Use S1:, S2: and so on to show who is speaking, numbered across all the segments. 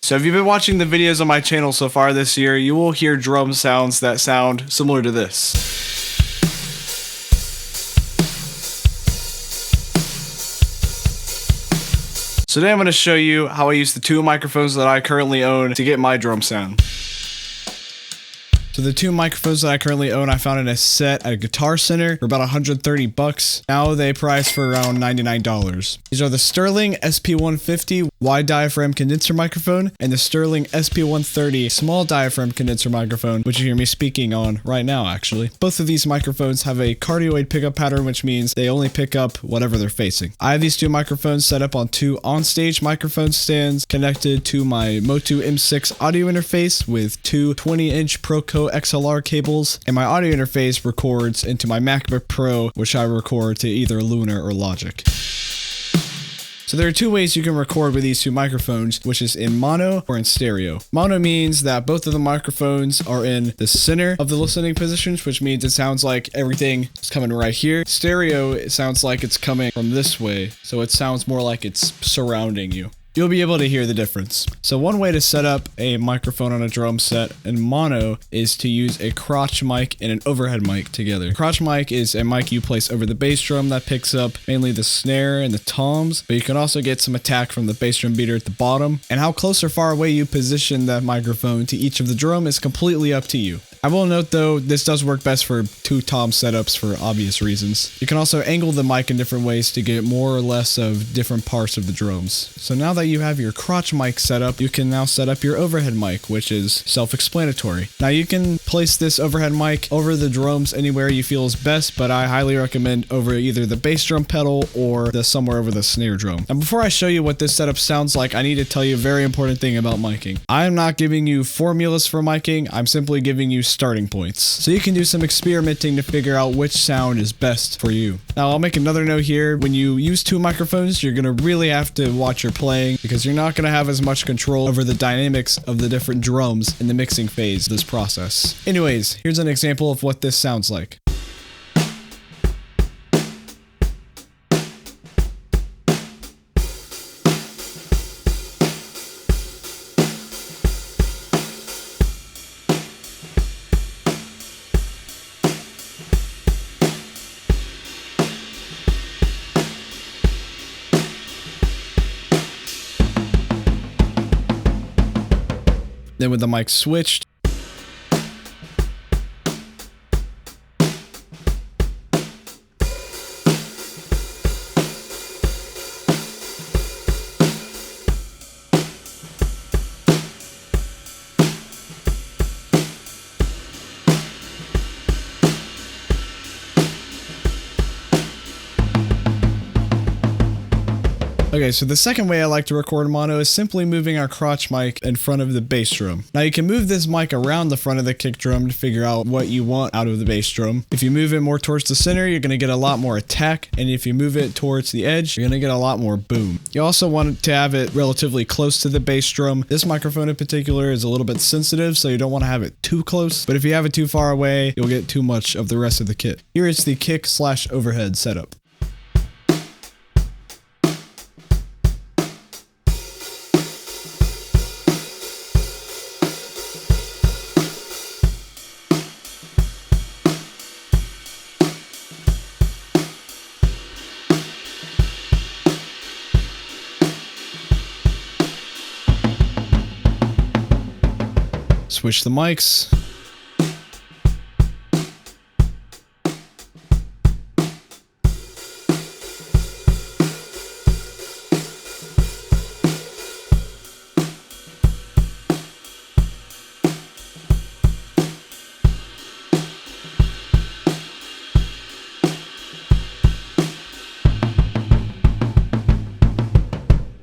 S1: So if you've been watching the videos on my channel so far this year, you will hear drum sounds that sound similar to this. So today I'm going to show you how I use the two microphones that I currently own to get my drum sound. So the two microphones that I currently own, I found in a set at a Guitar Center for about 130 bucks. Now they price for around $99. These are the Sterling SP150 wide diaphragm condenser microphone and the Sterling SP130 small diaphragm condenser microphone, which you hear me speaking on right now actually. Both of these microphones have a cardioid pickup pattern, which means they only pick up whatever they're facing. I have these two microphones set up on two onstage microphone stands connected to my MOTU M6 audio interface with two 20-inch Proco XLR cables, and my audio interface records into my MacBook Pro, which I record to either Luna or Logic. So there are two ways you can record with these two microphones, which is in mono or in stereo. Mono means that both of the microphones are in the center of the listening positions, which means it sounds like everything is coming right here. Stereo, it sounds like it's coming from this way, so it sounds more like it's surrounding you. You'll be able to hear the difference. So one way to set up a microphone on a drum set in mono is to use a crotch mic and an overhead mic together. Crotch mic is a mic you place over the bass drum that picks up mainly the snare and the toms, but you can also get some attack from the bass drum beater at the bottom. And how close or far away you position that microphone to each of the drum is completely up to you. I will note though, this does work best for two tom setups for obvious reasons. You can also angle the mic in different ways to get more or less of different parts of the drums. So now that you have your crotch mic set up, you can now set up your overhead mic, which is self-explanatory. Now you can place this overhead mic over the drums anywhere you feel is best, but I highly recommend over either the bass drum pedal or somewhere over the snare drum. And before I show you what this setup sounds like, I need to tell you a very important thing about miking. I am not giving you formulas for miking, I'm simply giving you starting points. So you can do some experimenting to figure out which sound is best for you. Now I'll make another note here. When you use two microphones, you're going to really have to watch your playing because you're not going to have as much control over the dynamics of the different drums in the mixing phase of this process. Anyways, here's an example of what this sounds like. Then with the mic switched, okay, so the second way I like to record mono is simply moving our crotch mic in front of the bass drum. Now you can move this mic around the front of the kick drum to figure out what you want out of the bass drum. If you move it more towards the center, you're going to get a lot more attack, and if you move it towards the edge, you're going to get a lot more boom. You also want to have it relatively close to the bass drum. This microphone in particular is a little bit sensitive, so you don't want to have it too close, but if you have it too far away, you'll get too much of the rest of the kit. Here is the kick/overhead setup. Switch the mics.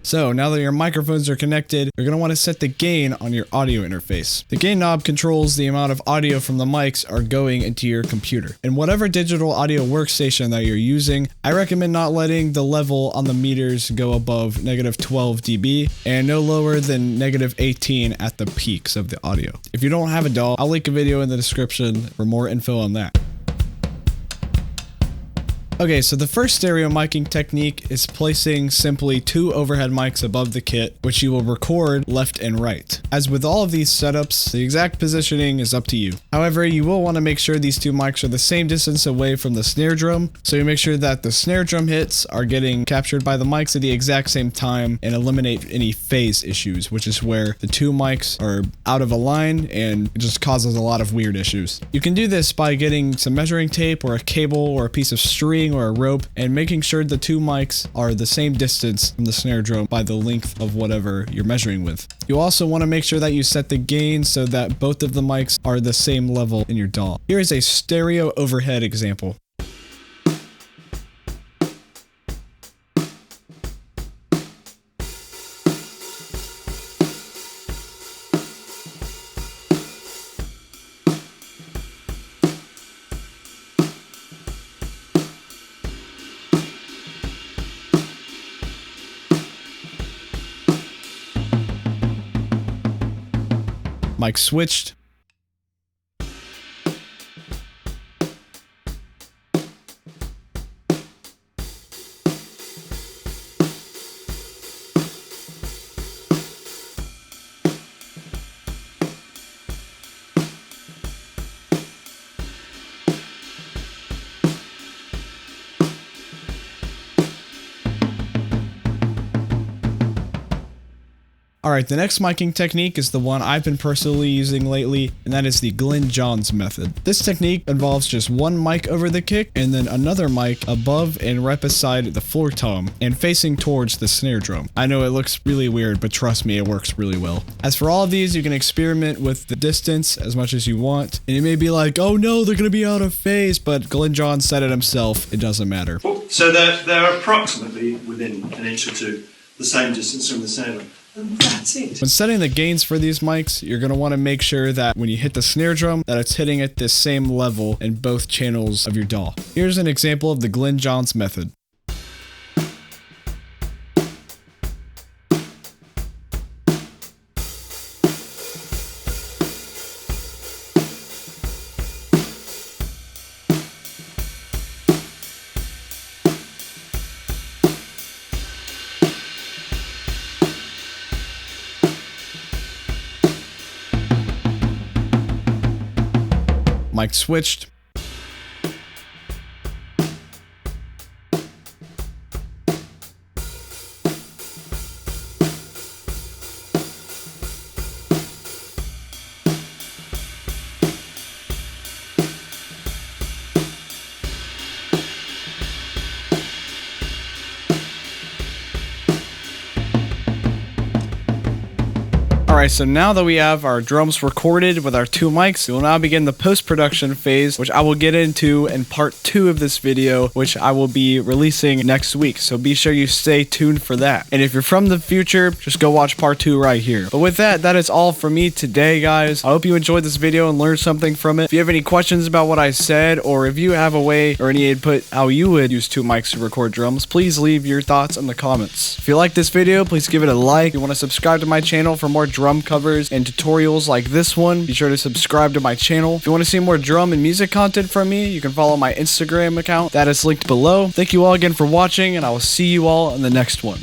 S1: So now that your microphones are connected, you're going to want to set the gain on your audio interface. The gain knob controls the amount of audio from the mics are going into your computer. And whatever digital audio workstation that you're using, I recommend not letting the level on the meters go above -12 dB and no lower than -18 at the peaks of the audio. If you don't have a DAW, I'll link a video in the description for more info on that. Okay, so the first stereo miking technique is placing simply 2 overhead mics above the kit, which you will record left and right. As with all of these setups, the exact positioning is up to you. However, you will want to make sure these 2 mics are the same distance away from the snare drum, so you make sure that the snare drum hits are getting captured by the mics at the exact same time and eliminate any phase issues, which is where the 2 mics are out of a line and it just causes a lot of weird issues. You can do this by getting some measuring tape or a cable or a piece of string or a rope and making sure the 2 mics are the same distance from the snare drum by the length of whatever you're measuring with. You also want to make sure that you set the gain so that both of the mics are the same level in your DAW. Here is a stereo overhead example. Mic switched. Alright, the next miking technique is the one I've been personally using lately, and that is the Glyn Johns method. This technique involves just 1 mic over the kick and then another mic above and right beside the floor tom and facing towards the snare drum. I know it looks really weird, but trust me, it works really well. As for all of these, you can experiment with the distance as much as you want, and you may be like, oh no, they're gonna be out of phase, but Glyn Johns said it himself, it doesn't matter.
S2: So they're approximately within an inch or 2, the same distance from the snare drum. And that's it.
S1: When setting the gains for these mics, you're going to want to make sure that when you hit the snare drum, that it's hitting at the same level in both channels of your DAW. Here's an example of the Glyn Johns method. Mic switched. Alright, so now that we have our drums recorded with our 2 mics, we will now begin the post-production phase, which I will get into in part 2 of this video, which I will be releasing next week. So be sure you stay tuned for that. And if you're from the future, just go watch part 2 right here. But with that, that is all for me today, guys. I hope you enjoyed this video and learned something from it. If you have any questions about what I said, or if you have a way or any input how you would use 2 mics to record drums, please leave your thoughts in the comments. If you like this video, please give it a like. If you want to subscribe to my channel for more drum covers and tutorials like this one, be sure to subscribe to my channel. If you want to see more drum and music content from me, you can follow my Instagram account. That is linked below. Thank you all again for watching, and I will see you all in the next one.